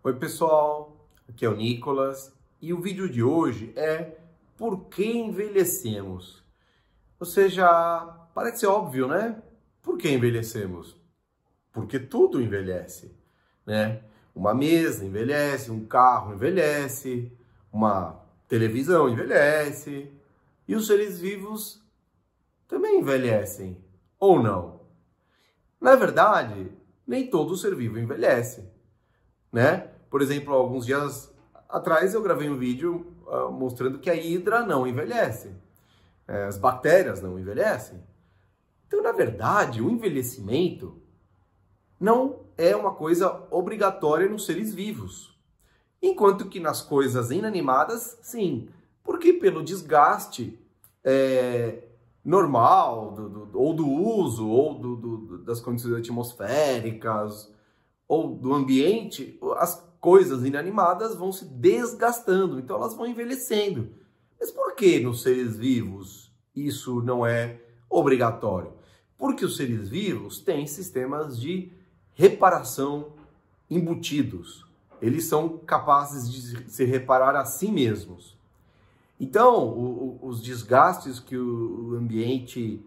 Oi pessoal, aqui é o Nicolas e o vídeo de hoje é por que envelhecemos? Ou seja, parece óbvio, né? Por que envelhecemos? Porque tudo envelhece, né? Uma mesa envelhece, um carro envelhece, uma televisão envelhece e os seres vivos também envelhecem, ou não? Na verdade, nem todo ser vivo envelhece, né? Por exemplo, alguns dias atrás eu gravei um vídeo mostrando que a hidra não envelhece, as bactérias não envelhecem. Então, na verdade, o envelhecimento não é uma coisa obrigatória nos seres vivos, enquanto que nas coisas inanimadas, sim, porque pelo desgaste normal ou do uso ou das condições atmosféricas ou do ambiente, as coisas inanimadas vão se desgastando, então elas vão envelhecendo. Mas por que nos seres vivos isso não é obrigatório? Porque os seres vivos têm sistemas de reparação embutidos. Eles são capazes de se reparar a si mesmos. Então, os desgastes que o ambiente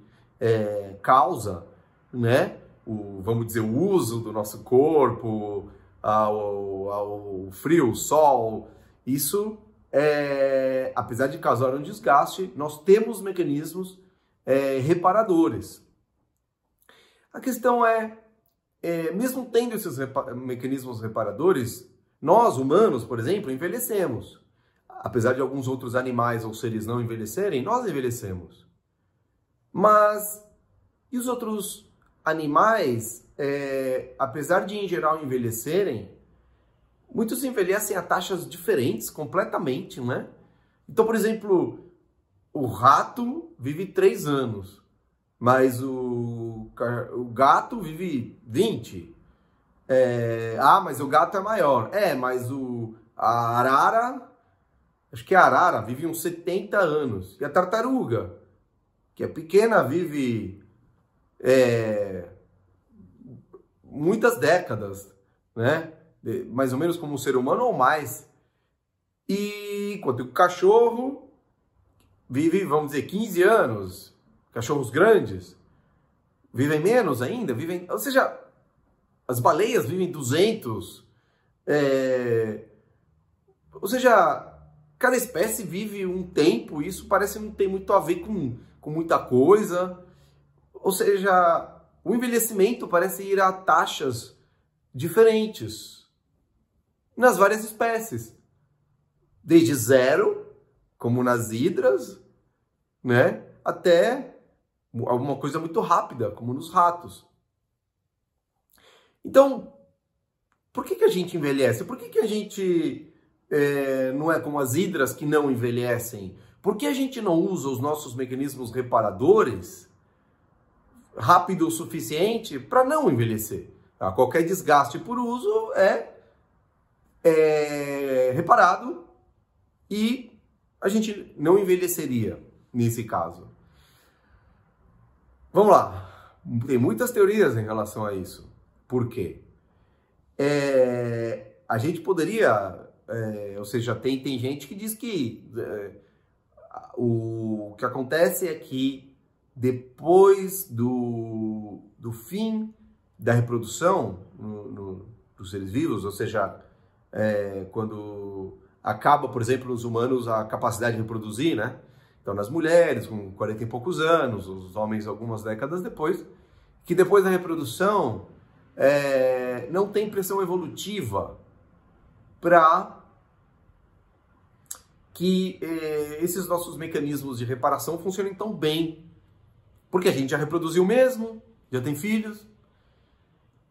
causa, né? Vamos dizer, o uso do nosso corpo, ao frio, o sol, isso, apesar de causar um desgaste, nós temos mecanismos reparadores. A questão mesmo tendo esses mecanismos reparadores, nós, humanos, por exemplo, envelhecemos. Apesar de alguns outros animais ou seres não envelhecerem, nós envelhecemos. Mas, e os outros animais, apesar de em geral envelhecerem, muitos envelhecem a taxas diferentes, completamente, né? Então, por exemplo, o rato vive 3 anos, mas o gato vive 20. Mas o gato é maior. Mas a arara, acho que a arara vive uns 70 anos. E a tartaruga, que é pequena, vive muitas décadas, né? Mais ou menos como um ser humano ou mais. E enquanto o cachorro vive, vamos dizer, 15 anos. Cachorros grandes vivem menos ainda, ou seja, as baleias vivem 200. Ou seja, cada espécie vive um tempo, e isso parece não ter muito a ver com muita coisa. Ou seja, o envelhecimento parece ir a taxas diferentes nas várias espécies. Desde zero, como nas hidras, né, até alguma coisa muito rápida, como nos ratos. Então, por que a gente envelhece? Por que a gente não é como as hidras que não envelhecem? Por que a gente não usa os nossos mecanismos reparadores rápido o suficiente para não envelhecer? Tá? Qualquer desgaste por uso é reparado e a gente não envelheceria nesse caso. Vamos lá. Tem muitas teorias em relação a isso. Por quê? A gente poderia... ou seja, tem gente que diz que o que acontece é que depois do fim da reprodução dos seres vivos, ou seja, quando acaba, por exemplo, nos humanos a capacidade de reproduzir, né? Então, nas mulheres, com 40 e poucos anos, os homens algumas décadas depois, que depois da reprodução não tem pressão evolutiva para que esses nossos mecanismos de reparação funcionem tão bem. Porque a gente já reproduziu mesmo, já tem filhos.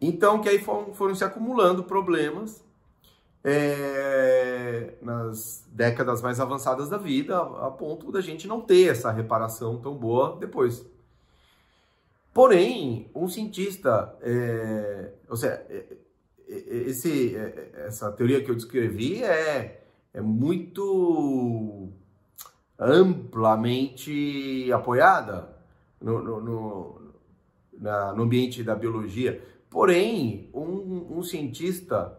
Então, que aí foram se acumulando problemas nas décadas mais avançadas da vida, a ponto da gente não ter essa reparação tão boa depois. Porém, um cientista, ou seja, essa teoria que eu descrevi é muito amplamente apoiada no ambiente da biologia. Porém, um cientista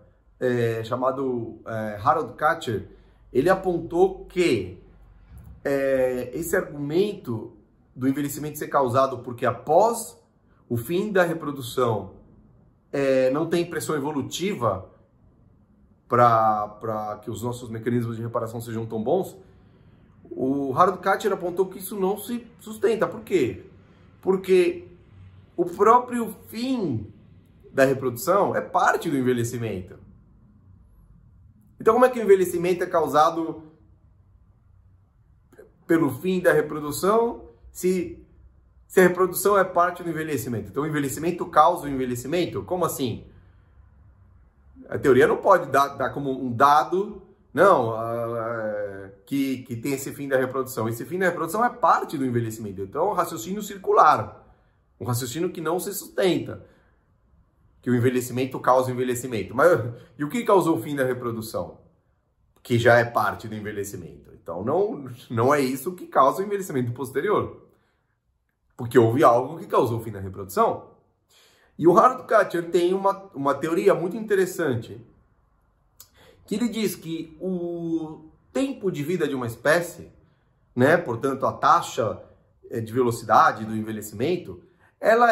chamado Harold Kutcher, ele apontou que esse argumento do envelhecimento ser causado porque após o fim da reprodução não tem pressão evolutiva para que os nossos mecanismos de reparação sejam tão bons, o Harold Kutcher apontou que isso não se sustenta. Por quê? Porque o próprio fim da reprodução é parte do envelhecimento. Então, como é que o envelhecimento é causado pelo fim da reprodução se a reprodução é parte do envelhecimento? Então, o envelhecimento causa o envelhecimento? Como assim? A teoria não pode dar como um dado, não, que tem esse fim da reprodução. Esse fim da reprodução é parte do envelhecimento. Então, é um raciocínio circular, um raciocínio que não se sustenta, que o envelhecimento causa o envelhecimento. Mas e o que causou o fim da reprodução? Que já é parte do envelhecimento. Então, não é isso que causa o envelhecimento posterior. Porque houve algo que causou o fim da reprodução. E o Harold Kutcher tem uma teoria muito interessante, que ele diz que o tempo de vida de uma espécie, né, portanto, a taxa de velocidade do envelhecimento, ela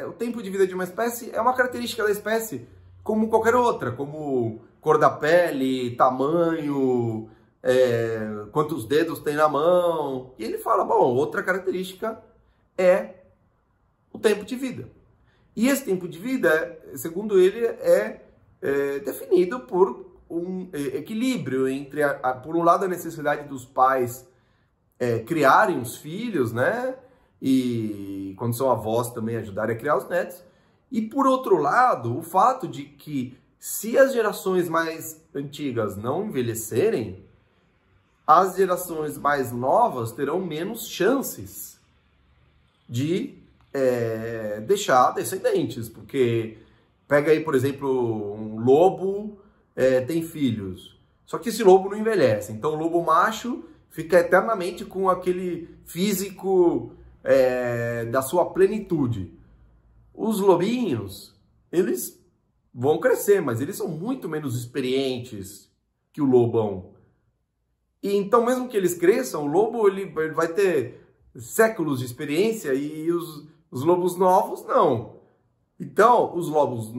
o tempo de vida de uma espécie é uma característica da espécie como qualquer outra, como cor da pele, tamanho, quantos dedos tem na mão. E ele fala, bom, outra característica é o tempo de vida. E esse tempo de vida, segundo ele, é definido por um equilíbrio entre, por um lado, a necessidade dos pais criarem os filhos, né? E quando são avós também ajudarem a criar os netos. E por outro lado, o fato de que se as gerações mais antigas não envelhecerem, as gerações mais novas terão menos chances de deixar descendentes. Porque pega aí, por exemplo, um lobo tem filhos. Só que esse lobo não envelhece. Então o lobo macho fica eternamente com aquele físico da sua plenitude. Os lobinhos, eles vão crescer, mas eles são muito menos experientes que o lobão. E então, mesmo que eles cresçam, o lobo ele vai ter séculos de experiência e os lobos novos não. Então, os lobos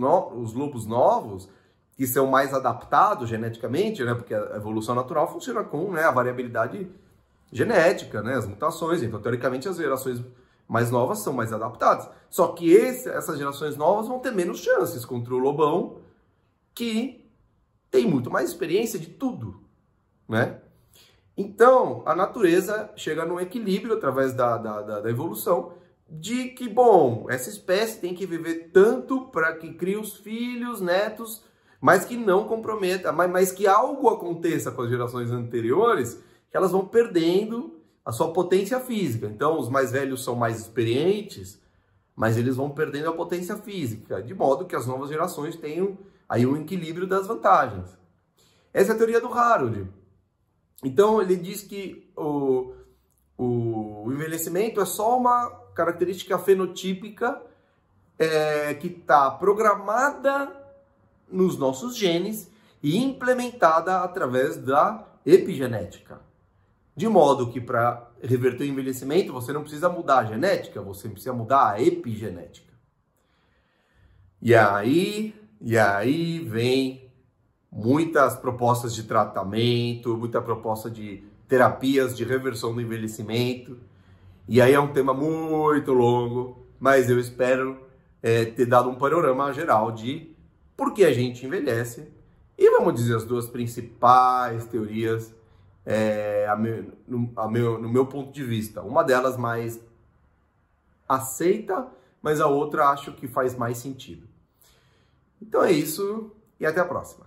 novos, que são mais adaptados geneticamente, né, porque a evolução natural funciona com, né, a variabilidade genética, né, as mutações. Então, teoricamente, as gerações mais novas são mais adaptadas. Só que essas gerações novas vão ter menos chances contra o lobão, que tem muito mais experiência de tudo, né? Então, a natureza chega num equilíbrio através da evolução, de que, bom, essa espécie tem que viver tanto para que crie os filhos, netos, mas que não comprometa, mas que algo aconteça com as gerações anteriores, que elas vão perdendo a sua potência física. Então, os mais velhos são mais experientes, mas eles vão perdendo a potência física, de modo que as novas gerações tenham aí um equilíbrio das vantagens. Essa é a teoria do Harold. Então, ele diz que o envelhecimento é só uma característica fenotípica que está programada nos nossos genes e implementada através da epigenética. De modo que para reverter o envelhecimento, você não precisa mudar a genética, você precisa mudar a epigenética. E aí vem muitas propostas de tratamento, muita proposta de terapias de reversão do envelhecimento. E aí é um tema muito longo, mas eu espero ter dado um panorama geral de por que a gente envelhece. E vamos dizer as duas principais teorias no meu ponto de vista. Uma delas mais aceita, mas a outra acho que faz mais sentido. Então é isso e até a próxima.